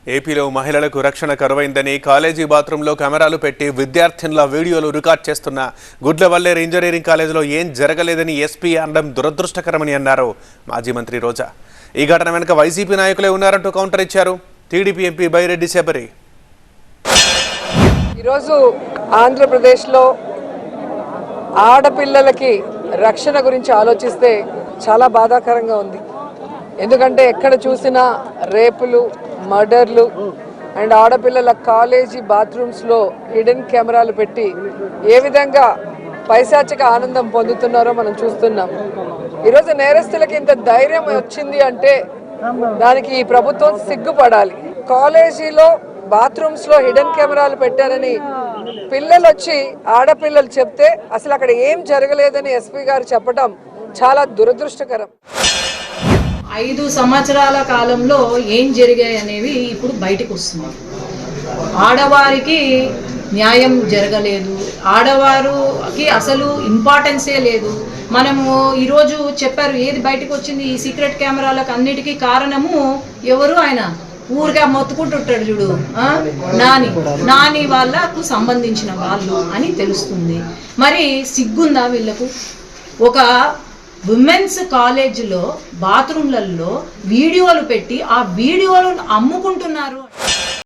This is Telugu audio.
ఏపీలో మహిళలకు రక్షణ కరువైందని కాలేజీ బాత్రూంలో కెమెరాలు పెట్టి విద్యార్థినుల వీడియోలు రికార్డ్ చేస్తున్న గుడ్లవల్లేరు ఇంజనీరింగ్ కాలేజీలో ఏం జరగలేదని ఎస్పీ అనడం దురదృష్టకరమని అన్నారు మాజీ మంత్రి రోజా. ఈ ఘటన వెనుక వైసీపీ నాయకులే ఉన్నారంటూ కౌంటర్ ఇచ్చారు టీడీపీ ఎంపీ బైరెడ్డి శబరి. ఈరోజు ఆంధ్రప్రదేశ్లో ఆడపిల్లలకి రక్షణ గురించి ఆలోచిస్తే చాలా బాధాకరంగా ఉంది. ఎందుకంటే ఎక్కడ చూసినా రేపులు, మర్డర్లు అండ్ ఆడపిల్లల కాలేజీ బాత్రూమ్స్లో హిడెన్ కెమెరాలు పెట్టి ఏ విధంగా పైశాచిక ఆనందం పొందుతున్నారో మనం చూస్తున్నాం. ఈరోజు నేరస్తులకి ఇంత ధైర్యం వచ్చింది అంటే దానికి ఈ ప్రభుత్వం సిగ్గుపడాలి. కాలేజీలో బాత్రూమ్స్లో హిడెన్ కెమెరాలు పెట్టారని పిల్లలు వచ్చి ఆడపిల్లలు చెప్తే అసలు అక్కడ ఏం జరగలేదని ఎస్పీ గారు చెప్పడం చాలా దురదృష్టకరం. 5 సంవత్సరాల కాలంలో ఏం జరిగాయి అనేవి ఇప్పుడు బయటకు వస్తుంది. ఆడవారికి న్యాయం జరగలేదు, ఆడవారికి అసలు ఇంపార్టెన్సే లేదు. మనము ఈరోజు చెప్పారు ఏది బయటకు వచ్చింది, ఈ సీక్రెట్ కెమెరాలకు అన్నిటికీ కారణము ఎవరు? ఆయన ఊరిగా మొత్తుకుంటుంటాడు చూడు, నాని వాళ్ళకు సంబంధించిన వాళ్ళు అని తెలుస్తుంది. మరి సిగ్గుందా వీళ్ళకు? ఒక ఉమెన్స్ కాలేజీలో బాత్రూమ్లలో వీడియోలు పెట్టి ఆ వీడియోలను అమ్ముకుంటున్నారు.